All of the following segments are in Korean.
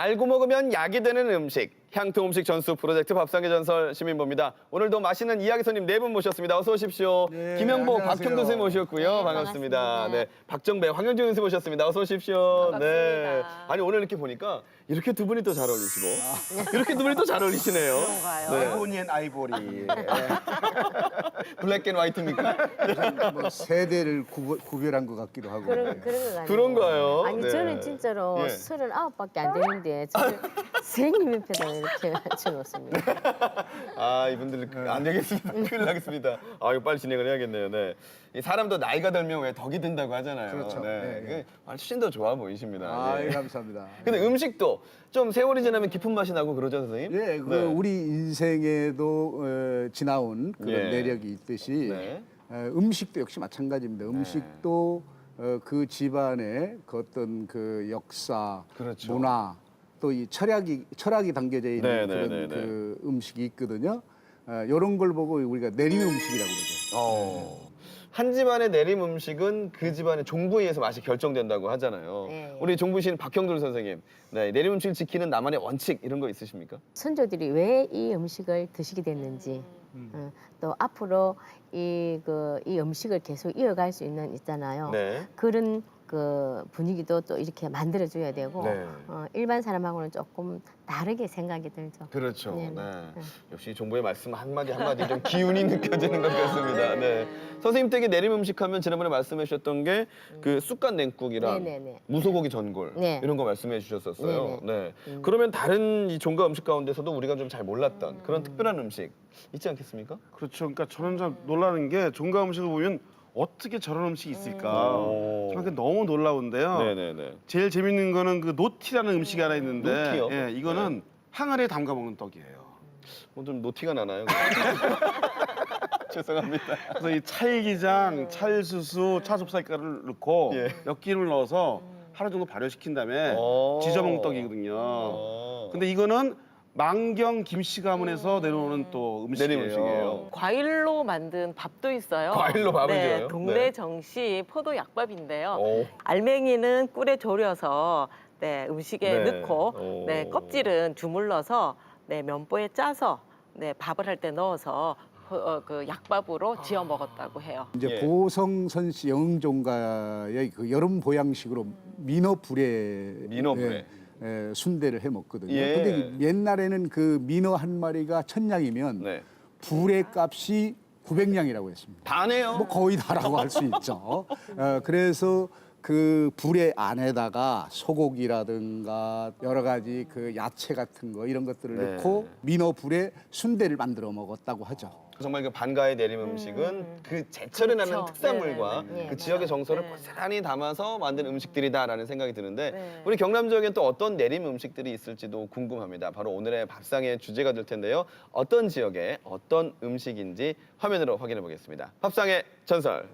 알고 먹으면 약이 되는 음식, 향토 음식 전수 프로젝트 밥상의 전설 시민보입니다. 오늘도 맛있는 이야기 손님 네 분 모셨습니다. 어서 오십시오. 네, 김영보, 안녕하세요. 박형도 선생님 모셨고요. 네, 반갑습니다. 반갑습니다. 네, 박정배, 황영준 선생님 모셨습니다. 어서 오십시오. 네. 반갑습니다. 아니 오늘 이렇게 보니까 이렇게 두 분이 또 잘 어울리시고 이렇게 두 분이 또 잘 어울리시네요. 그런가요? 네. 아이보니 앤 아이보리. 블랙 앤 화이트입니까? 뭐 세대를 구별한 것 같기도 하고. 그런 것 같네요. 그런가요? 아니 네. 저는 진짜로 예. 39밖에 안 되는데 저를 선생님 옆에다 이렇게 앉혀놓습니다. 아 이분들 안 되겠습니다. 큰일 나겠습니다. 아 이거 빨리 진행을 해야겠네요. 네. 이 사람도 나이가 들면 왜 덕이 든다고 하잖아요. 그렇죠. 네. 네, 이게 훨씬 더 좋아 보이십니다. 아, 예. 감사합니다. 근데 음식도 좀 세월이 지나면 깊은 맛이 나고 그러죠, 선생님? 예, 그 네. 우리 인생에도 지나온 그런 예. 내력이 있듯이 네. 음식도 역시 마찬가지입니다. 음식도 그 집안의 그 어떤 그 역사, 그렇죠. 문화 또 이 철학이 담겨져 있는 네, 네, 그런 네, 네. 그 음식이 있거든요. 이런 걸 보고 우리가 내림 음식이라고 그러죠. 한 집안의 내림 음식은 그 집안의 종부에 의해서 맛이 결정된다고 하잖아요. 네. 우리 종부신 박형돌 선생님, 네, 내림 음식을 지키는 나만의 원칙 이런 거 있으십니까? 선조들이 왜 이 음식을 드시게 됐는지 또 앞으로 이 음식을 계속 이어갈 수 있잖아요. 네. 그런 그 분위기도 또 이렇게 만들어줘야 되고 네. 일반 사람하고는 조금 다르게 생각이 들죠. 그렇죠. 네, 네. 네. 역시 종부의 말씀 한마디 한마디 좀 기운이 느껴지는 것 같습니다. 네. 선생님 댁에 내림 음식하면 지난번에 말씀해 주셨던 게 그 쑥갓 냉국이랑 네, 네, 네. 무소고기 전골 네. 이런 거 말씀해 주셨었어요. 네, 네. 그러면 다른 이 종가 음식 가운데서도 우리가 좀 잘 몰랐던 그런 특별한 음식 있지 않겠습니까? 그렇죠. 그러니까 저는 좀 놀라는 게 종가 음식을 보면 어떻게 저런 음식이 있을까. 저는 그게 너무 놀라운데요. 네네네. 제일 재밌는 거는 그 노티라는 음식이 하나 있는데, 노티요? 예, 이거는 항아리에 담가 먹는 떡이에요. 좀 노티가 나나요? 죄송합니다. 그래서 이 찰기장, 찰수수, 차좁쌀가루를 넣고 예. 엿기름을 넣어서 하루 정도 발효시킨 다음에 지져 먹는 떡이거든요. 근데 이거는 만경 김씨 가문에서 내려오는 또 음식이에요. 내림 음식이에요. 과일로 만든 밥도 있어요. 과일로 밥을 네, 줘요? 동네 네. 정시 포도 약밥인데요. 오. 알맹이는 꿀에 졸여서 네, 음식에 네. 넣고 오. 네, 껍질은 주물러서 네, 면보에 짜서 네, 밥을 할 때 넣어서 그 약밥으로 지어 먹었다고 해요. 이제 예. 보성선 씨 영종가의 그 여름 보양식으로 민어불에 민어불에. 순대를 해 먹거든요. 예. 근데 옛날에는 그 민어 한 마리가 1,000냥이면 네. 불의 값이 900냥이라고 했습니다. 다네요. 뭐 거의 다라고 할 수 있죠. 그래서 그 불의 안에다가 소고기라든가 여러 가지 그 야채 같은 거 이런 것들을 네. 넣고 민어 불에 순대를 만들어 먹었다고 하죠. 정말 그 반가의 내림 음식은 그 제철에 나는 그렇죠. 특산물과 네네네. 그 네, 지역의 정서를 네. 고스란히 담아서 만든 음식들이다라는 생각이 드는데 네. 우리 경남 지역엔 또 어떤 내림 음식들이 있을지도 궁금합니다. 바로 오늘의 밥상의 주제가 될 텐데요. 어떤 지역의 어떤 음식인지 화면으로 확인해 보겠습니다. 밥상의 전설.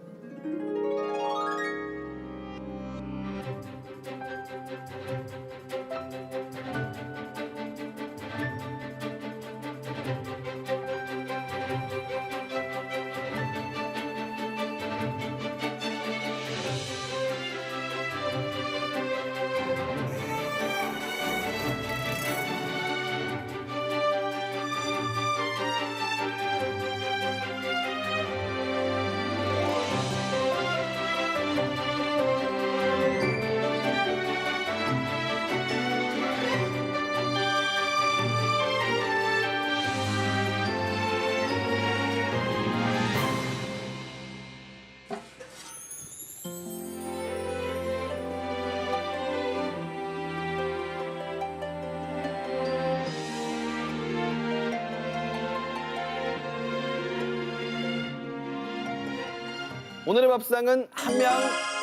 오늘의 밥상은 함양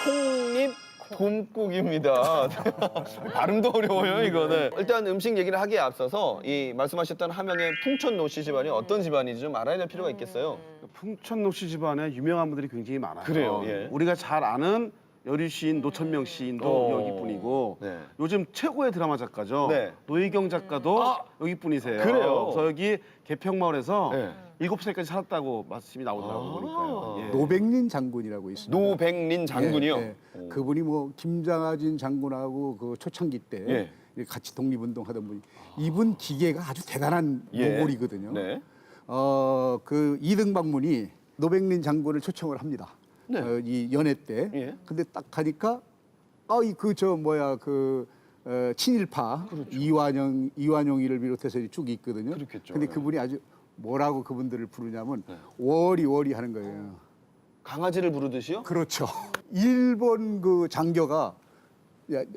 콩잎 곰국입니다. 발음도 어려워요, 이거는. 일단 음식 얘기를 하기에 앞서서 이 말씀하셨던 함양의 풍천 노씨 집안이 어떤 집안인지 좀 알아야 될 필요가 있겠어요. 풍천녹시 집안에 유명한 분들이 굉장히 많아요. 그래요, 예. 우리가 잘 아는 여류 시인 노천명 시인도 여기뿐이고 네. 요즘 최고의 드라마 작가죠. 네. 노희경 작가도 여기뿐이세요. 그래요? 그래서 여기 개평마을에서 네. 7살까지 살았다고 말씀이 나오더라고요. 보니까요. 예. 노백린 장군이라고 있습니다. 노백린 장군이요. 예, 예. 그분이 뭐 김장하진 장군하고 그 초창기 때 예. 같이 독립운동하던 분이 이분 기계가 아주 대단한 예. 모골이거든요. 네. 그 이등박문이 노백린 장군을 초청을 합니다. 네. 이 연회 때. 예. 근데 딱 가니까 친일파 이완용이를 비롯해서 쭉 있거든요. 그렇겠죠. 근데 예. 그분이 아주 뭐라고 그분들을 부르냐면 워리 하는 거예요. 강아지를 부르듯이요? 그렇죠. 일본 그 장교가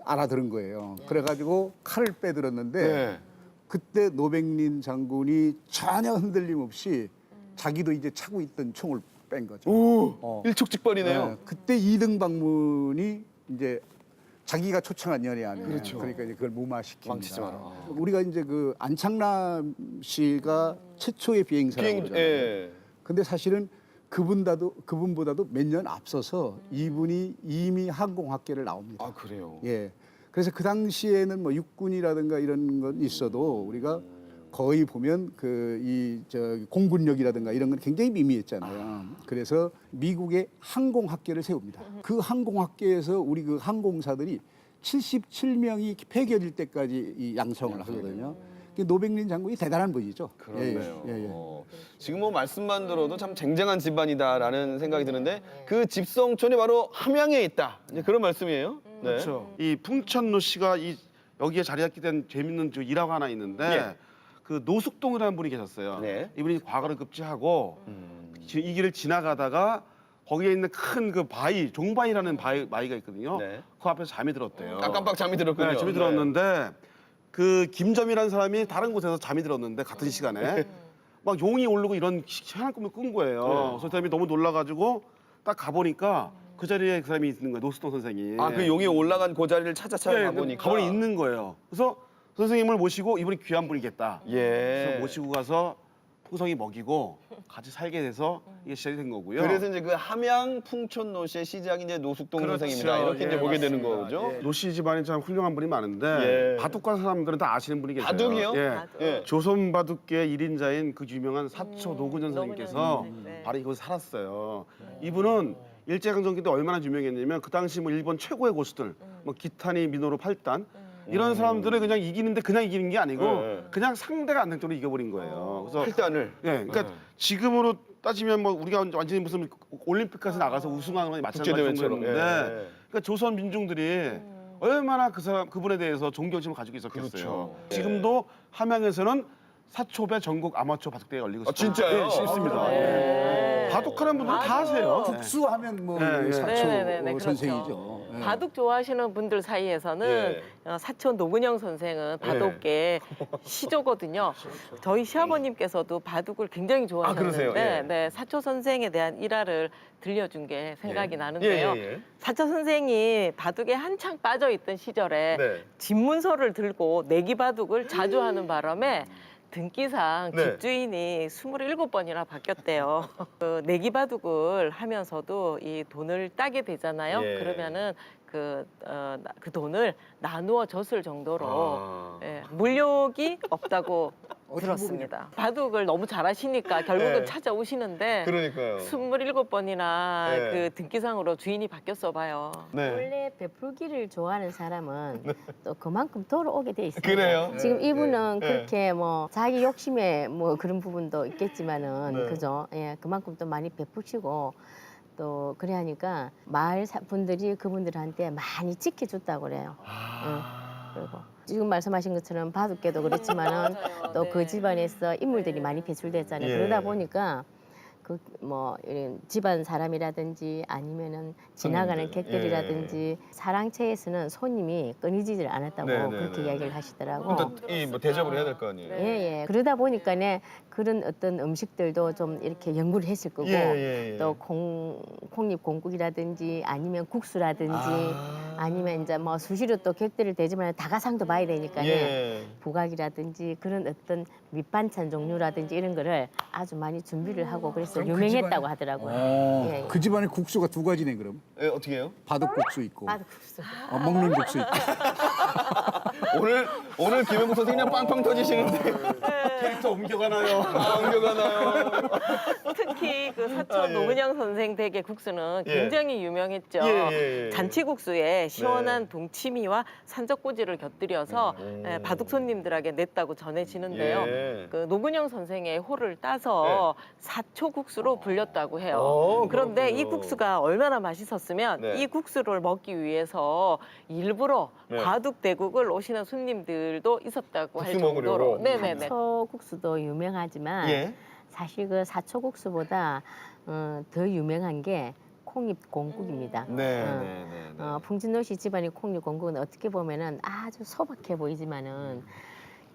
알아들은 거예요. 그래가지고 칼을 빼들었는데 네. 그때 노백린 장군이 전혀 흔들림 없이 자기도 이제 차고 있던 총을 뺀 거죠. 오, 일촉즉발이네요. 네, 그때 이등박문이 이제 자기가 초청한 연회 아니에요. 그렇죠. 그러니까 이제 그걸 무마시킵니다. 망치지 마라. 우리가 이제 그 안창남 씨가 최초의 비행사라고 그러잖아요. 예. 근데 사실은 그분보다도 몇 년 앞서서 이분이 이미 항공학계를 나옵니다. 아, 그래요. 예. 그래서 그 당시에는 뭐 육군이라든가 이런 건 있어도 우리가 거의 보면 공군력이라든가 이런 건 굉장히 미미했잖아요. 그래서 미국의 항공학계를 세웁니다. 그 항공학계에서 우리 그 항공사들이 77명이 폐결일 때까지 이 양성을 하거든요. 노백린 장군이 대단한 분이죠. 그렇네요. 예. 지금 뭐 말씀만 들어도 참 쟁쟁한 집안이다라는 생각이 드는데 그 집성촌이 바로 함양에 있다. 이제 그런 말씀이에요. 네. 그렇죠. 이 풍천노 씨가 여기에 자리잡게 된 재밌는 일화가 하나 있는데 예. 그 노숙동이라는 분이 계셨어요. 네. 이분이 과거를 급제하고 이 길을 지나가다가 거기에 있는 큰 그 바위, 종바위라는 바위가 있거든요. 네. 그 앞에서 잠이 들었대요. 깜깜 잠이 들었군요. 네, 잠이 들었는데 그 김점이라는 사람이 다른 곳에서 잠이 들었는데 같은 시간에 막 용이 오르고 이런 희한한 꿈을 꾼 거예요. 그래서 그 사람이 너무 놀라가지고 딱 가보니까 그 자리에 그 사람이 있는 거예요. 노숙동 선생이. 아, 그 용이 올라간 그 자리를 찾아 네, 가보니까 가만히 있는 거예요. 그래서 선생님을 모시고 이분이 귀한 분이겠다. 예. 그래서 모시고 가서 풍성히 먹이고 같이 살게 돼서 이게 시작이 된 거고요. 그래서 이제 그 함양 풍촌노시의 시작이 이제 노숙동 그렇죠. 선생입니다. 이렇게 이제 예, 보게 되는 맞습니다. 거죠. 예. 노씨 집안이 참 훌륭한 분이 많은데 예. 바둑과 사람들은 다 아시는 분이 계세요. 바둑이요? 예. 바둑. 예. 조선 바둑계 1인자인 그 유명한 사초 노근현 선생님께서 노근현 선생, 네. 바로 이곳에 살았어요. 이분은 일제강점기 때 얼마나 유명했냐면 그 당시 뭐 일본 최고의 고수들, 뭐 기타니 미노루 8단 이런 사람들을 그냥 이기는데 그냥 이기는 게 아니고 네. 그냥 상대가 안 될 정도로 이겨버린 거예요. 그래서 일단을 예, 그러니까 지금으로 따지면 뭐 우리가 완전히 무슨 올림픽까지 나가서 우승하는 건 마찬가지 국제대회처럼. 정도였는데, 예. 그러니까 조선 민중들이 얼마나 그분에 대해서 존경심을 가지고 있었겠어요. 그렇죠. 지금도 함양에서는 사초배 전국 아마추어 바둑대회가 열리고 있어요. 진짜요? 예, 있습니다. 네. 바둑하는 분들은 다 바둑. 아세요. 국수하면 뭐 예, 예. 사초 네네네, 그렇죠. 선생이죠. 예. 바둑 좋아하시는 분들 사이에서는 사촌 노근영 선생은 바둑계 시조거든요. 저희 시아버님께서도 바둑을 굉장히 그러세요? 좋아하셨는데 예. 네, 사초 선생에 대한 일화를 들려준 게 생각이 나는데요. 예. 사초 선생이 바둑에 한창 빠져 있던 시절에 네. 집문서를 들고 내기 바둑을 자주 하는 바람에 등기상 네. 집주인이 27번이나 바뀌었대요. 그 내기 바둑을 하면서도 이 돈을 따게 되잖아요. 예. 그러면은 그 돈을 나누어 줬을 정도로 아. 예, 물욕이 없다고 들었습니다. 바둑을 너무 잘하시니까 결국은 예. 찾아오시는데 그러니까요. 27번이나 예. 그 등기상으로 주인이 바뀌었어 봐요. 네. 원래 베풀기를 좋아하는 사람은 또 그만큼 돌아오게 돼 있어요. 그래요? 지금 이분은 네. 그렇게 뭐 자기 욕심에 뭐 그런 부분도 있겠지만은 네. 그죠? 예, 그만큼 또 많이 베푸시고 또 그래 하니까 마을 분들이 그분들한테 많이 지켜줬다고 그래요. 그리고 지금 말씀하신 것처럼 바둑계도 그렇지만은 맞아요. 또 그 네. 집안에서 인물들이 많이 배출됐잖아요. 예. 그러다 보니까 그 뭐 이런 집안 사람이라든지 아니면은 지나가는 손님들. 객들이라든지 사랑채에서는 손님이 끊이지를 않았다고 네, 네, 그렇게 네. 이야기를 하시더라고. 그러니까 이뭐 대접을 해야 될 거 아니에요. 예. 그러다 보니까네 그런 어떤 음식들도 좀 이렇게 연구를 했을 거고 예. 또 콩잎 공국이라든지 아니면 국수라든지 아니면 이제 뭐 수시로 또 객들을 대접하는 다가상도 봐야 되니까요. 예. 부각이라든지 그런 어떤 밑반찬 종류라든지 이런 거를 아주 많이 준비를 하고 그래서 그럼 그 유명했다고 집안에- 하더라고요. 어, 예. 그 집안에 국수가 두 가지네 그럼. 예, 어떻게 해요? 바둑국수 있고 바둑국수. 먹는 국수 있고. 오늘 오늘 김영국 선생님 그냥 빵빵 터지시는데 캐릭터 옮겨가나요? 옮겨가나요? 특히 그 사촌 아, 예. 노근영 선생 댁의 국수는 예. 굉장히 유명했죠. 예. 잔치국수에 시원한 네. 동치미와 산적꼬지를 곁들여서 예, 바둑 손님들에게 냈다고 전해지는데요. 예. 그 노근영 선생의 호를 따서 사초국수로 불렸다고 해요. 그런데 이 그렇군요. 국수가 얼마나 맛있었으면 네. 이 국수를 먹기 위해서 일부러 네. 바둑 대국을 오시는 손님들도 있었다고 할 국수 정도로. 먹으려고? 네네네. 사초국수도 유명하지만 예. 사실 그 사초국수보다 더 유명한 게 콩잎공국입니다. 네, 어, 네, 네, 네. 풍진노씨 집안의 콩잎공국은 어떻게 보면은 아주 소박해 보이지만은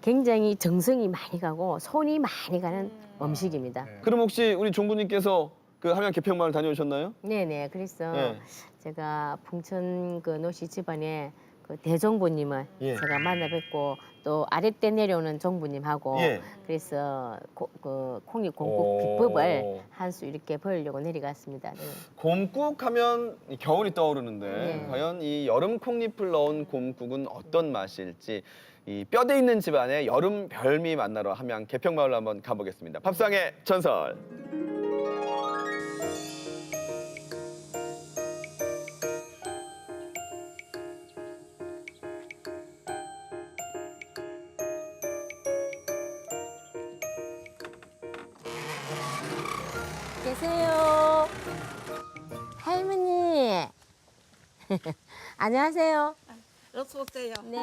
굉장히 정성이 많이 가고 손이 많이 가는 음식입니다. 그럼 혹시 우리 종부님께서 그 함양 개평마을 다녀오셨나요? 네네. 그래서 네. 제가 풍천 그 노씨 집안의 그 대종부님을 예. 제가 만나 뵙고 또 아랫대 내려오는 종부님하고 예. 그래서 그 콩잎공국 오. 비법을 한 수 이렇게 배우려고 내려갔습니다. 네. 곰국 하면 이 겨울이 떠오르는데 네. 과연 이 여름 콩잎을 넣은 곰국은 어떤 맛일지 이 뼈대 있는 집안의 여름 별미 만나러 함양 개평마을로 한번 가보겠습니다. 밥상의 전설. 계세요. 할머니. 안녕하세요. 어서 오세요. 네.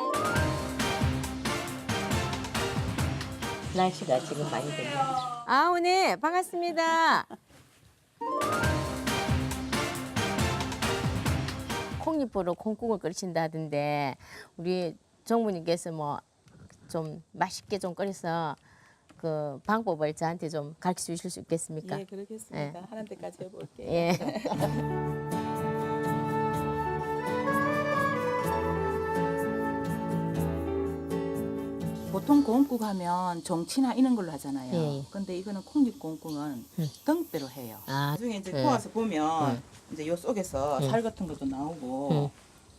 날씨가 지금 많이 됐네요. 아, 오네. 반갑습니다. 콩잎으로 콩국을 끓이신다 하던데 우리 정부님께서 뭐 좀 맛있게 좀 끓여서 그 방법을 저한테 좀 가르쳐 주실 수 있겠습니까? 예, 그러겠습니다. 예. 하는 데까지 해볼게요. 예. 보통 고음국 하면 정치나 이런 걸로 하잖아요. 예. 근데 이거는 콩잎 고음국은 등배로 해요. 아, 나중에 이제 네. 구워서 보면 이제 요 속에서 살 같은 것도 나오고 음.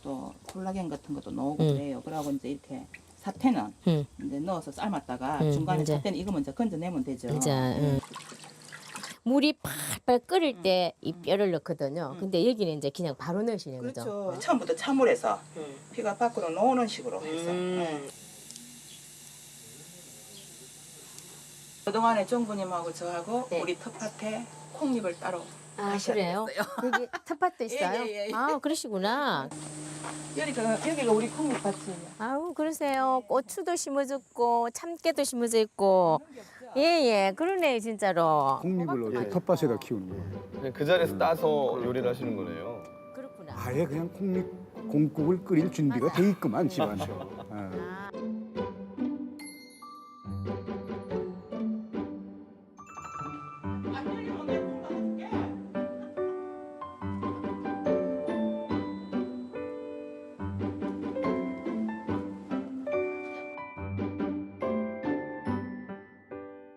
또 콜라겐 같은 것도 나오고 음. 그래요. 그러고 이제 이렇게 사태는 음. 이제 넣어서 삶았다가 음, 중간에 이제. 사태는 이거 먼저 건져내면 되죠. 진짜. 물이 팔팔 끓을 때 이 뼈를 넣거든요. 근데 여기는 이제 그냥 바로 넣으시는 거죠. 그렇죠. 처음부터 찬물에서 피가 밖으로 나오는 식으로 해서. 그동안에 정부님하고 저하고 네. 우리 텃밭에 콩잎을 따로 아, 하셔야 그래요? 되겠어요. 여기 텃밭도 있어요? 예, 예, 예. 아, 그러시구나. 여기가 우리 콩잎밭이에요. 아우, 그러세요. 고추도 심어졌고, 참깨도 심어져 있고. 예, 예. 그러네요, 진짜로. 콩잎을 어떻게 텃밭에다 키우는 거예요? 그냥 그 자리에서 따서 요리를 하시는 거네요. 그렇구나. 아예 그냥 콩잎 공국을 끓일 준비가 돼 있구만 집안에. 어. 아.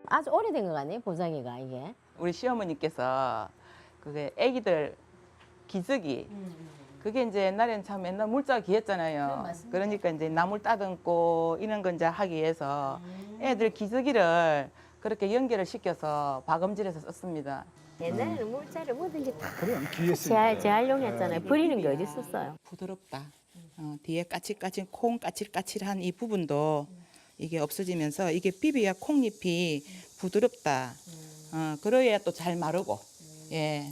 아주 오래된 것 같네요, 보자기가 이게. 우리 시어머니께서 그게 애기들 기저귀 그게 이제 옛날에는 참 옛날 물자가 귀했잖아요. 그러니까 이제 나물 따듬고 이런 건 이제 하기 위해서 애들 기저귀를 그렇게 연결을 시켜서 박음질해서 썼습니다. 옛날에는 물자를 뭐든지 다 그래 귀했으니까. 재활용했잖아요. 버리는 게 어디 있었어요. 부드럽다. 뒤에 까칠까칠 콩 까칠까칠한 이 부분도 이게 없어지면서 이게 비벼야 콩잎이 부드럽다. 그래야 또 잘 마르고. 예.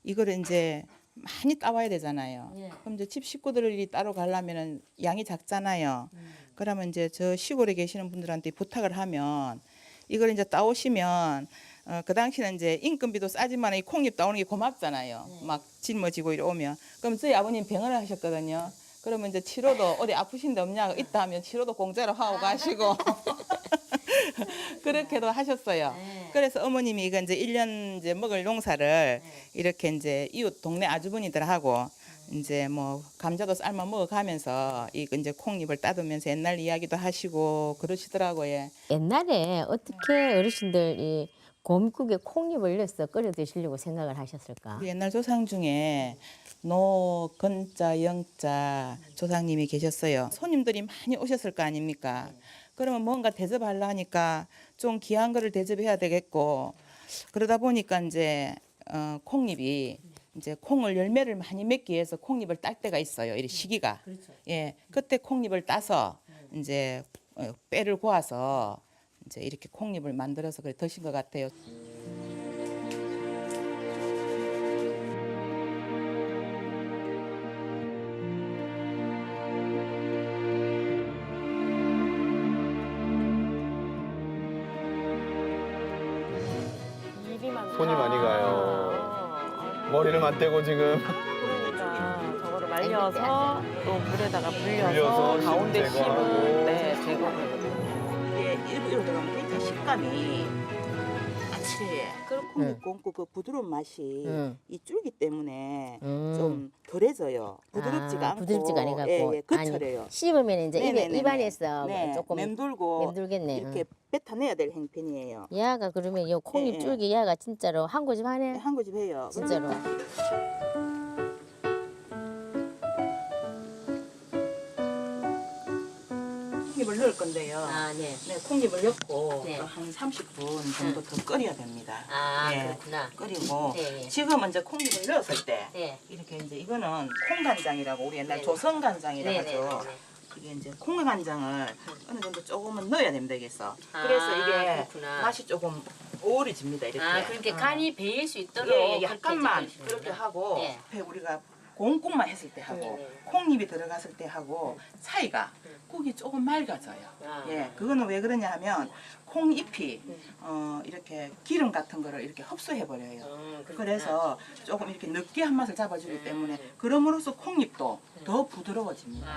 이거를 이제 많이 따와야 되잖아요. 그럼 이제 집 식구들이 따로 가려면은 양이 작잖아요. 그러면 이제 저 시골에 계시는 분들한테 부탁을 하면 이걸 이제 따오시면 그 당시는 이제 인건비도 싸지만 이 콩잎 따오는 게 고맙잖아요. 막 짊어지고 이래 오면. 그럼 저희 아버님 병원을 하셨거든요. 그러면 이제 치료도 어디 아프신 데 없냐 있다 하면 치료도 공짜로 하고 가시고 그렇게도 하셨어요. 그래서 어머님이 이거 이제 1년 이제 먹을 농사를 이렇게 이제 이웃 동네 아주버니들하고 이제 뭐 감자도 삶아 먹어가면서 이거 이제 콩잎을 따두면서 옛날 이야기도 하시고 그러시더라고요. 옛날에 어떻게 어르신들이 곰국에 콩잎을 넣어서 끓여 드시려고 생각을 하셨을까? 우리 옛날 조상 중에 노건자 영자 조상님이 계셨어요. 손님들이 많이 오셨을 거 아닙니까? 그러면 뭔가 대접하려 하니까 좀 귀한 거를 대접해야 되겠고 그러다 보니까 이제 콩잎이 이제 콩을 열매를 많이 맺기 위해서 콩잎을 딸 때가 있어요. 이 시기가. 예, 그때 콩잎을 따서 이제 빼를 고아서 이제 이렇게 콩잎을 만들어서 그래 드신 것 같아요. 일이 많다. 손이 많이 가요. 머리를 맞대고 지금 그러니까 저거를 말려서 또 물에다가 불려서 불려서 가운데 심 제거하고. 심은 네, 제거하고. 이게 일부러 들어가면 굉장히 식감이 아찔해. 그리고 콩잎 콩고 그 부드러운 맛이 이 줄기 때문에 좀 덜해져요. 부드럽지가 않고. 부드럽지가 않아갖고. 예, 예, 그철해요. 아니, 씹으면 이제 입에 네네네네. 입안에서 네, 조금 맴돌고 맴돌겠네. 이렇게 뱉어내야 될 행편이에요. 야가 그러면 이 콩잎 예, 예. 줄기 야가 진짜로 한 고집 하네. 한 고집 해요. 진짜로. 콩잎을 넣을 건데요. 아, 네. 네, 콩잎을 넣고 네. 또 한 30분 정도 더 끓여야 됩니다. 아, 네, 그렇구나. 끓이고 네, 네. 지금은 이제 콩잎을 넣었을 때 네. 이렇게 이제 이거는 콩간장이라고 우리 옛날 네, 네. 조선간장이라 네, 하죠. 네, 네, 네. 그게 이제 콩간장을 어느 정도 조금은 넣어야 됩니다. 여기서. 아, 그래서 이게 그렇구나. 맛이 조금 오래집니다. 이렇게. 아, 그렇게 간이 배일 수 있도록 예, 예, 그렇게 약간만 해주시는구나. 그렇게 하고 네. 앞에 우리가 공국만 했을 때 하고 네, 네. 콩잎이 들어갔을 때 하고 차이가 국이 조금 맑아져요. 아. 예, 그거는 왜 그러냐 하면 콩잎이 이렇게 기름 같은 거를 이렇게 흡수해 버려요. 그렇구나. 그래서 조금 이렇게 느끼한 맛을 잡아주기 때문에 그럼으로써 콩잎도 더 부드러워집니다.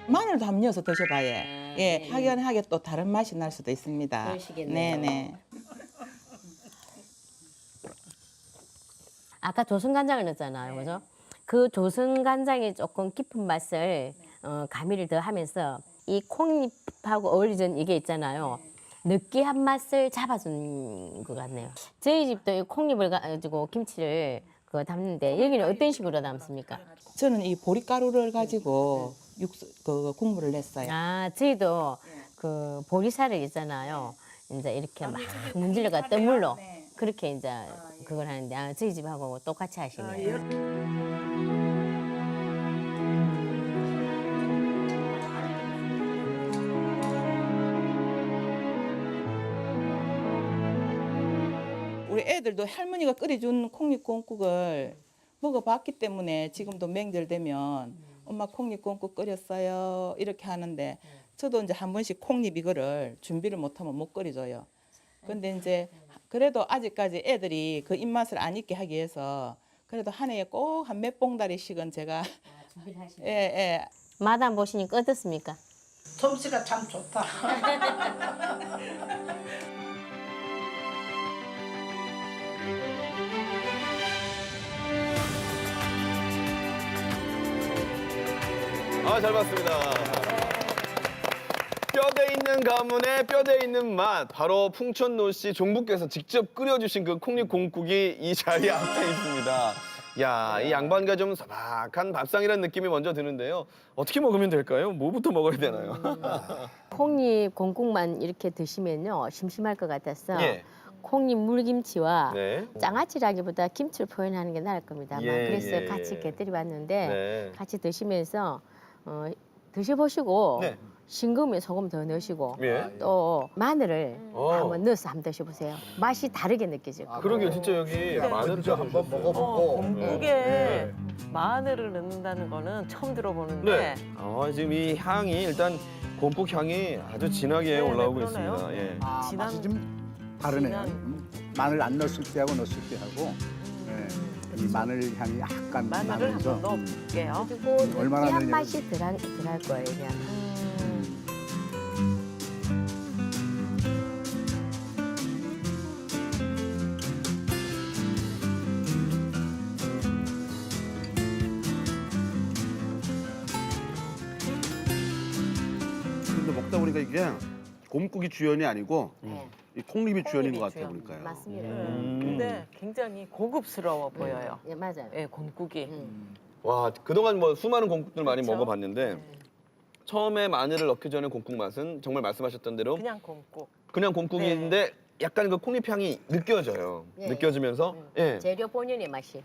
마늘도 한번 넣어서 드셔봐요. 예, 네. 확연하게 또 다른 맛이 날 수도 있습니다. 그러시겠네요. 네네. 아까 조선간장을 넣었잖아요, 그죠? 그 조선간장이 조금 깊은 맛을 가미를 더 하면서 이 콩잎하고 어울리는 이게 있잖아요. 느끼한 맛을 잡아준 것 같네요. 저희 집도 이 콩잎을 가지고 김치를 그거 담는데 여기는 어떤 식으로 담습니까? 저는 이 보리가루를 가지고 그 국물을 냈어요. 아, 저희도 그 보리살을 있잖아요. 이제 이렇게 막 문질러가 떠물로 그렇게 이제 그걸 하는데 아, 저희 집하고 똑같이 하시네요. 우리 애들도 할머니가 끓여준 콩잎국을 먹어봤기 때문에 지금도 명절 되면 엄마 콩잎국국 끓였어요 이렇게 하는데 저도 이제 한 번씩 콩잎 이거를 준비를 못하면 못 끓여줘요. 근데 이제 그래도 아직까지 애들이 그 입맛을 안 잊게 하기 위해서 그래도 한 해에 꼭 한 몇 봉다리씩은 제가 예, 예. 마담 보시니까 어떻습니까? 솜씨가 참 좋다. 아, 잘 봤습니다. 뼈대 있는 가문의 뼈대 있는 맛. 바로 풍천노 씨 종부께서 직접 끓여주신 그 콩잎 콩국이 이 자리에 앞에 있습니다. 야, 이 양반과 좀 사박한 밥상이라는 느낌이 먼저 드는데요. 어떻게 먹으면 될까요? 뭐부터 먹어야 되나요? 콩잎 공국만 이렇게 드시면요 심심할 것 같아서 예. 콩잎 물김치와 네. 장아찌라기보다 김치를 표현하는 게 나을 겁니다. 아마. 예, 그래서 예, 같이 예. 곁들여봤는데 네. 같이 드시면서 드셔보시고 네. 싱거우면 소금 더 넣으시고 예. 또 마늘을 어. 한번 넣어서 한번 드셔보세요. 맛이 다르게 느껴질 거예요. 그러게요, 진짜 여기 마늘을 좀 한번 먹어보고. 곰국에 마늘을 넣는다는 거는 처음 들어보는데 네. 지금 이 향이 일단 곰국 향이 아주 진하게 네, 올라오고 네, 그러네요. 있습니다. 예. 맛이 진한- 좀 다르네요. 진한- 마늘 안 넣었을 때하고 넣었을 때하고 이 마늘 향이 약간 마늘을 나면서 한번 넣어볼게요. 그리고 얼마나 느끼한 넣느냐면- 맛이 덜할 거예요. 그냥. 보니까 이게 곰국이 주연이 아니고 네. 이 콩잎이 주연인 것 콩잎이 같아요. 주연. 보니까요. 맞습니다. 근데 굉장히 고급스러워 보여요. 예, 맞아요. 예, 곰국이. 와, 그동안 뭐 수많은 곰국들 많이 그쵸? 먹어봤는데 네. 처음에 마늘을 넣기 전에 곰국 맛은 정말 말씀하셨던 대로 그냥 곰국. 그냥 곰국인데 약간 그 콩잎 향이 느껴져요. 예, 느껴지면서 예. 재료 본연의 맛이.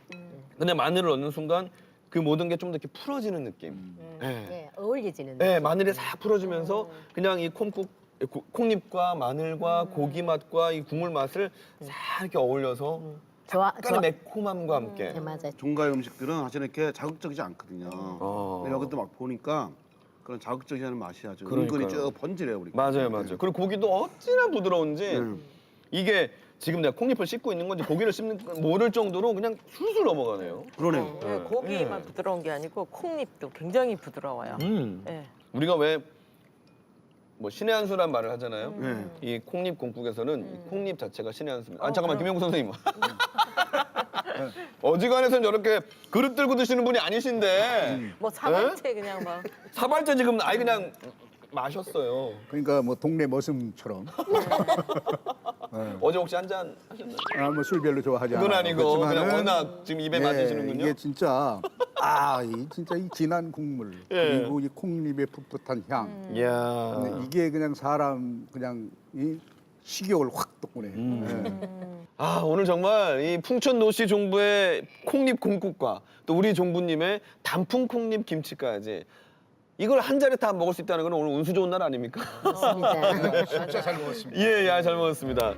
근데 마늘을 넣는 순간 그 모든 게 좀 더 이렇게 풀어지는 느낌. 예. 예, 어울려지는. 예, 마늘이 싹 풀어지면서 그냥 이 콩잎과 마늘과 고기 맛과 이 국물 맛을 싹 이렇게 어울려서 좋아, 약간의 매콤함과 함께. 예, 맞아요. 종가의 음식들은 사실 이렇게 자극적이지 않거든요. 어. 근데 여기도 막 보니까 그런 자극적이지 않은 맛이 아주 그러니까요. 은근히 쭉 번지래요, 우리. 맞아요, 맞아요. 그리고 고기도 어찌나 부드러운지 네. 이게 지금 내가 콩잎을 씹고 있는 건지 고기를 씹는 건 모를 정도로 그냥 술술 넘어가네요. 그러네요. 예, 고기만 부드러운 게 아니고 콩잎도 굉장히 부드러워요. 예. 우리가 왜 뭐 신의 한 수란 말을 하잖아요. 네. 이 콩잎 곰국에서는 이 콩잎 자체가 신의 한 수입니다. 아 잠깐만 김영구 선생님. 어지간해서는 저렇게 그릇 들고 드시는 분이 아니신데 뭐 사발채 그냥 막 사발째 지금 아예 그냥 마셨어요. 그러니까 뭐 동네 머슴처럼 어제 혹시 한 잔 하셨나요? 뭐 술 별로 좋아하지 않아요. 그건 아니고 그냥 그렇지만은 워낙 지금 입에 예, 맞으시는군요. 이게 진짜 이 진짜 이 진한 국물 예. 그리고 이 콩잎의 풋풋한 향 이야. 네, 이게 그냥 사람 그냥 이 식욕을 확 돋구네. 아 오늘 정말 이 풍천노시 종부의 콩잎 곰국과 또 우리 종부님의 단풍 콩잎 김치까지 이걸 한 자리 다 먹을 수 있다는 건 오늘 운수 좋은 날 아닙니까? 맞습니다. 진짜 잘 먹었습니다. 예, 예, 잘 먹었습니다.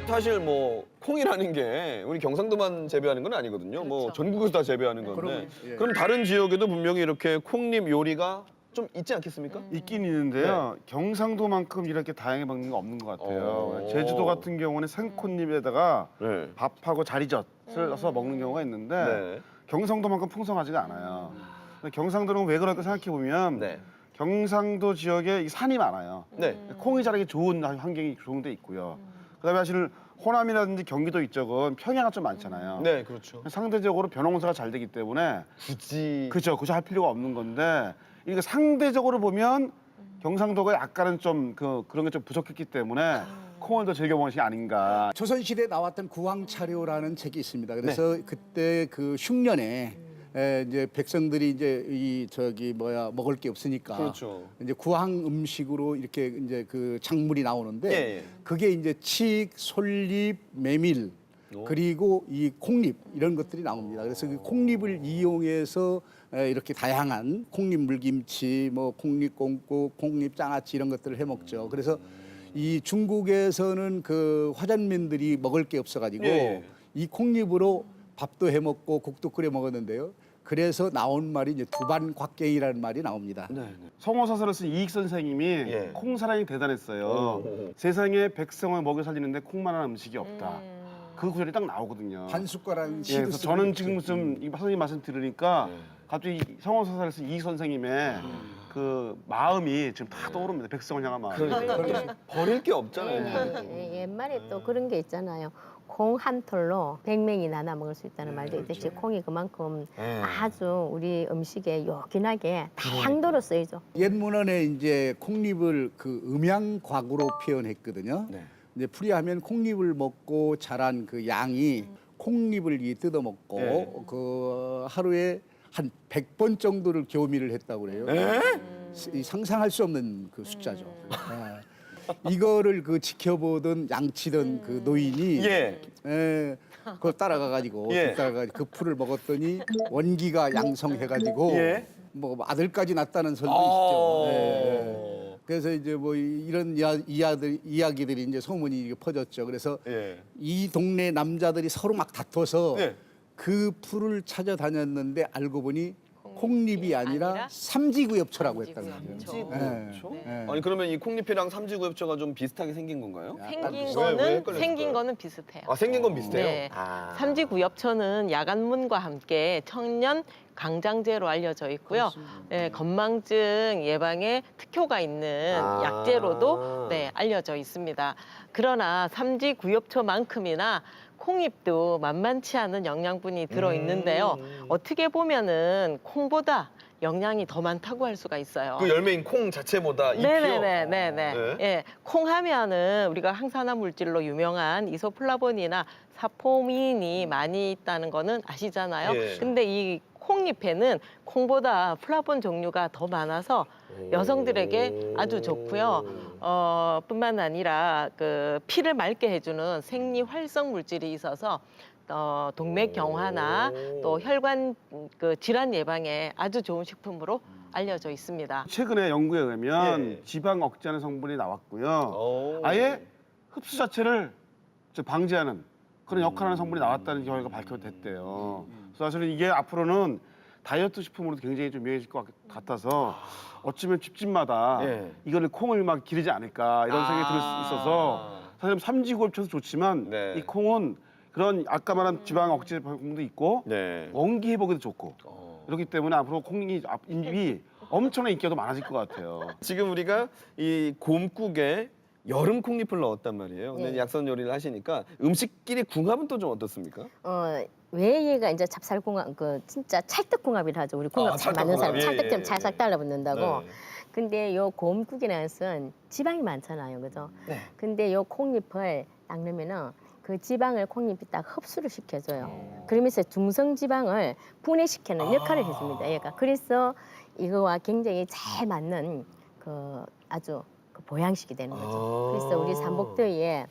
사실 뭐 콩이라는 게 우리 경상도만 재배하는 건 아니거든요. 뭐 전국에서 다 재배하는 건데. 그럼, 예. 그럼 다른 지역에도 분명히 이렇게 콩잎 요리가 좀 있지 않겠습니까? 있긴 있는데요. 경상도만큼 이렇게 다양하게 먹는 거 없는 것 같아요. 오. 제주도 같은 경우는 생콩잎에다가 네. 밥하고 자리젓을 넣어서 먹는 경우가 있는데 네. 경상도만큼 풍성하지가 않아요. 근데 경상도는 왜 그럴까 생각해 보면 네. 경상도 지역에 이 산이 많아요. 네. 콩이 자라기 좋은 환경이 좋은 데 있고요. 그다음에 사실 호남이라든지 경기도 이쪽은 평야가 좀 많잖아요. 네, 그렇죠. 상대적으로 벼농사가 잘 되기 때문에 굳이 그죠. 굳이 할 필요가 없는 건데 이게 상대적으로 보면 경상도가 약간은 좀 그런 게 좀 부족했기 때문에 콩을 더 즐겨 먹는 것이 아닌가. 조선시대에 나왔던 구황차료라는 책이 있습니다. 그래서 그때 그 흉년에 이제 백성들이 이제 먹을 게 없으니까 그렇죠. 이제 구황 음식으로 이렇게 이제 그 작물이 나오는데 예, 예. 그게 이제 칡, 솔잎, 메밀 그리고 이 콩잎 이런 것들이 나옵니다. 그래서 그 콩잎을 이용해서 이렇게 다양한 콩잎 물김치, 뭐 콩잎 꽁국, 콩잎 장아찌 이런 것들을 해 먹죠. 그래서 이 중국에서는 그 화잔민들이 먹을 게 없어가지고 예. 이 콩잎으로 밥도 해 먹고 국도 끓여 먹었는데요. 그래서 나온 말이 이제 두반곽갱이라는 말이 나옵니다. 네, 네. 성어사설을 쓴 이익 선생님이 예. 콩 사랑이 대단했어요. 오. 세상에 백성을 먹여 살리는데 콩만한 음식이 없다. 그 구절이 딱 나오거든요. 반숙과라는 예, 시도 그래서 쓰고 저는 있죠. 지금 좀 이 선생님 말씀 들으니까 갑자기 성어사설을 쓴 이익 선생님의 그 마음이 지금 다 떠오릅니다. 백성을 향한 마음. 그러니까 버릴 게 없잖아요. 옛말에 또 그런 게 있잖아요. 콩 한 톨로 100명이 나눠 먹을 수 있다는 말도 있듯이 콩이 그만큼 네. 아주 우리 음식에 요긴하게 다양도로 쓰이죠. 옛 문헌에 이제 콩잎을 그 음양곽으로 표현했거든요. 네. 이제 풀이하면 콩잎을 먹고 자란 그 양이 콩잎을 뜯어 먹고 네. 그 하루에 한 100번 정도를 교미를 했다고 그래요. 이 상상할 수 없는 그 숫자죠. 이거를 그 지켜보던 양치던 그 노인이 예. 그걸 따라가가지고 예. 그 풀을 먹었더니 원기가 양성해가지고 예. 뭐 아들까지 낳았다는 설도 어. 있죠. 예. 그래서 이제 뭐 이런 이야기들이 이제 소문이 이렇게 퍼졌죠. 그래서 예. 이 동네 남자들이 서로 막 다퉈서 네. 그 풀을 찾아다녔는데 알고 보니 콩잎이 아니라 삼지구엽초라고 했다는 삼지구엽초. 거죠. 삼지구엽초? 네. 아니 그러면 이 콩잎이랑 삼지구엽초가 좀 비슷하게 생긴 건가요? 생긴 왜 거는 헷갈렸을까요? 생긴 거는 비슷해요. 아 생긴 건 비슷해요? 네. 아. 삼지구엽초는 야간문과 함께 청년 강장제로 알려져 있고요. 네, 건망증 예방에 특효가 있는 아. 약제로도 네, 알려져 있습니다. 그러나 삼지구엽초만큼이나 콩잎도 만만치 않은 영양분이 들어 있는데요. 어떻게 보면은 콩보다 영양이 더 많다고 할 수가 있어요. 그 열매인 콩 자체보다 잎이요? 네네네네네. 네. 예, 콩 하면은 우리가 항산화 물질로 유명한 이소플라본이나 사포민이 많이 있다는 거는 아시잖아요. 예. 근데 이 콩잎에는 콩보다 플라본 종류가 더 많아서 여성들에게 아주 좋고요. 뿐만 아니라 그 피를 맑게 해주는 생리 활성 물질이 있어서 동맥 경화나 또 혈관 그 질환 예방에 아주 좋은 식품으로 알려져 있습니다. 최근에 연구에 의하면 예. 지방 억제하는 성분이 나왔고요. 오. 아예 흡수 자체를 방지하는 그런 역할을 하는 성분이 나왔다는 결과가 밝혀졌대요. 그래서 사실은 이게 앞으로는 다이어트 식품으로도 굉장히 좀 유명해질 것 같아서 어쩌면 집집마다 예. 이거를 콩을 막 기르지 않을까 이런 생각이 들 수 있어서 사실 삼지구엽초도 좋지만 네. 이 콩은 그런 아까 말한 지방 억제 성분도 있고 네. 원기 회복에도 좋고 어. 이렇기 때문에 앞으로 콩이 엄청난 인기가 더 많아질 것 같아요. 지금 우리가 이 곰국에 여름 콩잎을 넣었단 말이에요. 근데 네. 약선 요리를 하시니까 음식끼리 궁합은 또 좀 어떻습니까? 왜 얘가 이제 찹쌀궁합, 그 진짜 찰떡궁합이라 하죠. 우리 궁합 잘 맞는 사람, 찰떡궁합. 예, 찰떡처럼 예, 찰싹 예. 달라붙는다고. 네. 근데 요 곰국이라는 것은 지방이 많잖아요, 그죠? 네. 근데 요 콩잎을 딱 넣으면은 그 지방을 콩잎이 딱 흡수를 시켜줘요. 그러면서 중성 지방을 분해시키는 역할을 해줍니다, 얘가. 그래서 이거와 굉장히 잘 맞는 그 아주 그 보양식이 되는 거죠. 그래서 우리 삼복더위에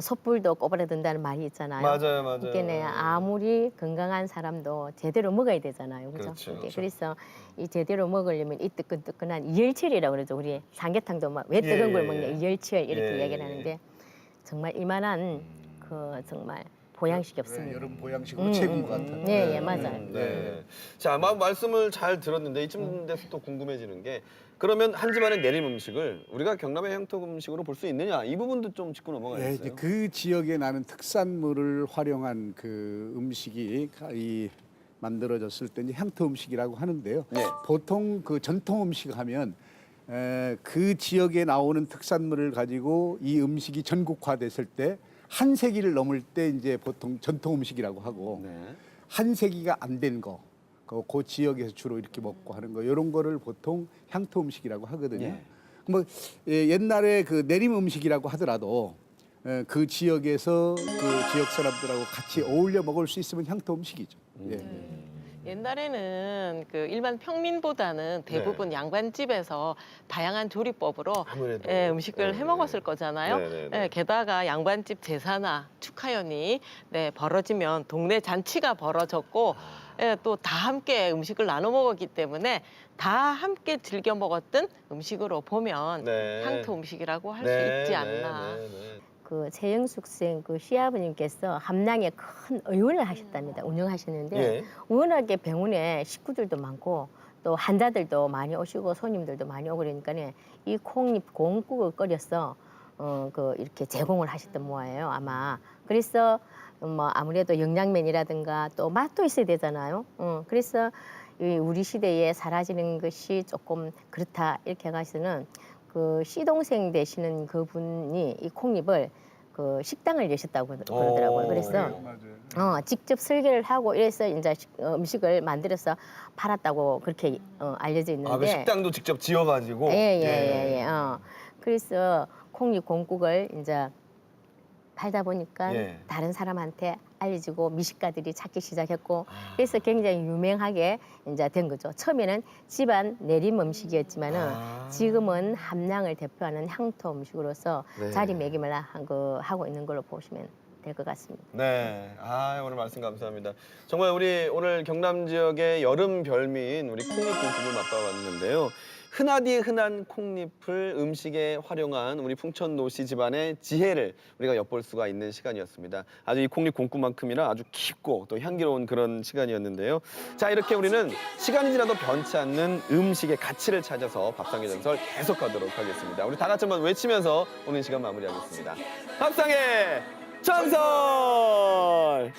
솥불도 꼬부라든다는 말이 있잖아요. 맞아요, 맞아요. 그러니까 아무리 건강한 사람도 제대로 먹어야 되잖아요, 그죠? 그렇죠, 이게 그렇죠. 그래서 이 제대로 먹으려면 이 뜨끈뜨끈한 이열치열이라고 그러죠. 우리 삼계탕도 막 왜 뜨거운 예, 걸 예. 먹냐 이열치열 이렇게 예, 이야기를 하는데 정말 이만한 그 정말 보양식이 없습니다. 여름 보양식으로 최고인 것 같아요. 네, 예, 맞아요. 네. 자, 말씀을 잘 들었는데 이쯤 돼서 또 궁금해지는 게 그러면 한 집안의 내림 음식을 우리가 경남의 향토 음식으로 볼 수 있느냐 이 부분도 좀 짚고 예, 넘어가야겠어요. 이제 그 지역에 나는 특산물을 활용한 그 음식이 만들어졌을 때 이제 향토 음식이라고 하는데요. 네. 보통 그 전통 음식 하면 그 지역에 나오는 특산물을 가지고 이 음식이 전국화됐을 때 한 세기를 넘을 때 이제 보통 전통 음식이라고 하고 네. 한 세기가 안 된 거, 그 지역에서 주로 이렇게 먹고 하는 거 이런 거를 보통 향토 음식이라고 하거든요. 예. 뭐 옛날에 그 내림 음식이라고 하더라도 그 지역에서 그 지역 사람들하고 같이 어울려 먹을 수 있으면 향토 음식이죠. 예. 옛날에는 그 일반 평민보다는 대부분 양반집에서 다양한 조리법으로 아무래도. 예, 음식을 네, 해 먹었을 거잖아요. 네, 네, 네. 예, 게다가 양반집 제사나 축하연이 벌어지면 동네 잔치가 벌어졌고 예, 또 다 함께 음식을 나눠 먹었기 때문에 다 함께 즐겨 먹었던 음식으로 보면 네. 향토 음식이라고 할 수 네, 있지 네, 않나. 네, 네. 그 최영숙 생 그 시아버님께서 함량에 큰 의원을 하셨답니다. 운영하셨는데 예. 워낙에 병원에 식구들도 많고 또 환자들도 많이 오시고 손님들도 많이 오고 그러니까 이 콩잎 곰국을 끓여서 그 이렇게 제공을 하셨던 모양이에요 아마. 그래서 뭐 아무래도 영양면이라든가 또 맛도 있어야 되잖아요. 그래서 이 우리 시대에 사라지는 것이 조금 그렇다 이렇게 해가지고는 그 시동생 되시는 그분이 이 콩잎을 그 식당을 여셨다고 그러더라고요. 그래서 직접 설계를 하고 이래서 이제 음식을 만들어서 팔았다고 그렇게 알려져 있는데. 그 식당도 직접 지어가지고. 예. 그래서 콩잎 곰국을 이제 팔다 보니까 예. 다른 사람한테 알려지고 미식가들이 찾기 시작했고 그래서 굉장히 유명하게 이제 된 거죠. 처음에는 집안 내림 음식이었지만은 지금은 함량을 대표하는 향토 음식으로서 네. 자리매김을 하고 있는 걸로 보시면 될 것 같습니다. 네. 오늘 말씀 감사합니다. 정말 우리 오늘 경남 지역의 여름 별미인 우리 콩잎 곰국을 맛봐봤는데요. 흔하디 흔한 콩잎을 음식에 활용한 우리 풍천노씨 집안의 지혜를 우리가 엿볼 수가 있는 시간이었습니다. 아주 이 콩잎 공구만큼이나 아주 깊고 또 향기로운 그런 시간이었는데요. 자, 이렇게 우리는 시간이 지나도 변치 않는 음식의 가치를 찾아서 밥상의 전설 계속 가도록 하겠습니다. 우리 다 같이 한번 외치면서 오늘 시간 마무리하겠습니다. 밥상의 전설!